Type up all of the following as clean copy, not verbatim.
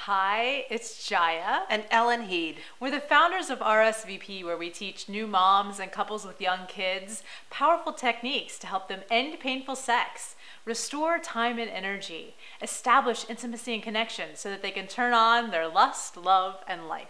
Hi, it's Jaya. And Ellen Heed. We're the founders of RSVP, where we teach new moms and couples with young kids powerful techniques to help them end painful sex, restore time and energy, establish intimacy and connection so that they can turn on their lust, love, and life.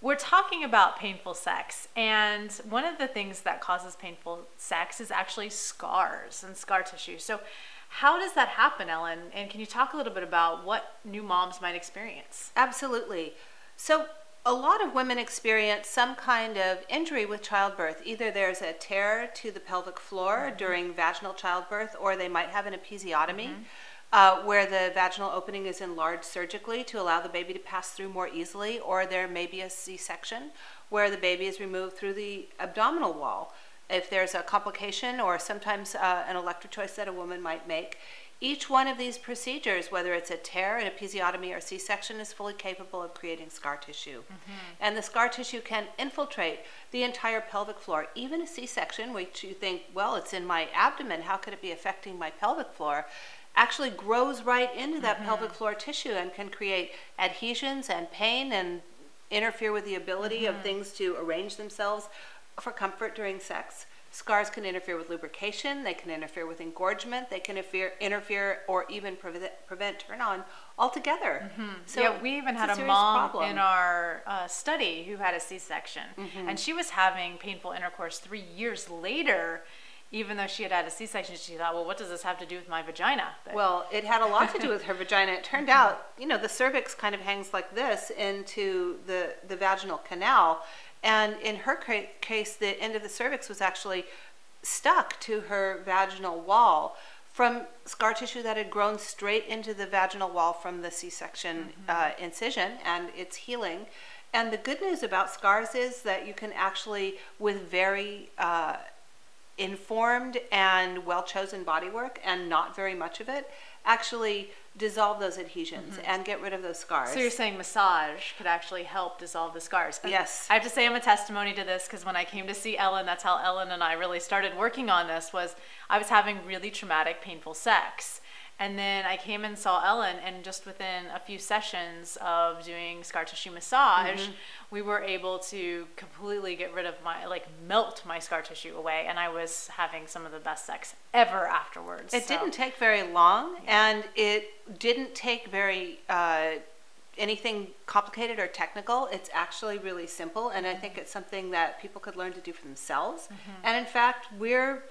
We're talking about painful sex, and one of the things that causes painful sex is actually scars and scar tissue. So how does that happen, Ellen? And can you talk a little bit about what new moms might experience? Absolutely. So a lot of women experience some kind of injury with childbirth. Either there's a tear to the pelvic floor during vaginal childbirth, or they might have an episiotomy where the vaginal opening is enlarged surgically to allow the baby to pass through more easily, or there may be a C-section where the baby is removed through the abdominal wall. If there's a complication or sometimes an elective choice that a woman might make, each one of these procedures, whether it's a tear, an episiotomy, or C-section, is fully capable of creating scar tissue. And the scar tissue can infiltrate the entire pelvic floor. Even a C-section, which you think, well, it's in my abdomen, how could it be affecting my pelvic floor, actually grows right into that pelvic floor tissue and can create adhesions and pain and interfere with the ability of things to arrange themselves for comfort during sex. Scars can interfere with lubrication, they can interfere with engorgement, they can interfere or even prevent turn-on altogether. So yeah, we even had a mom in our study who had a C-section, and she was having painful intercourse 3 years later. Even though she had had a C-section, she thought, well, what does this have to do with my vagina? Well, it had a lot to do with her vagina. It turned out, you know, the cervix kind of hangs like this into the vaginal canal. And in her case, the end of the cervix was actually stuck to her vaginal wall from scar tissue that had grown straight into the vaginal wall from the C-section incision, and it's healing. And the good news about scars is that you can actually, with very informed and well-chosen body work and not very much of it, actually dissolve those adhesions and get rid of those scars. So you're saying massage could actually help dissolve the scars? Yes. I have to say I'm a testimony to this, because when I came to see Ellen, that's how Ellen and I really started working on this, was I was having really traumatic, painful sex. And then I came and saw Ellen, and just within a few sessions of doing scar tissue massage, we were able to completely get rid of my, melt my scar tissue away, and I was having some of the best sex ever afterwards. It didn't take very long, and it didn't take very anything complicated or technical. It's actually really simple, and I think it's something that people could learn to do for themselves. And in fact, we're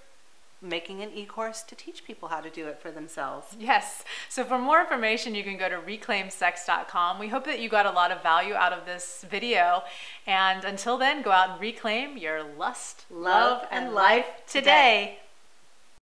making an e-course to teach people how to do it for themselves. Yes. So for more information, you can go to reclaimsex.com. We hope that you got a lot of value out of this video. And until then, go out and reclaim your lust, love, and life today.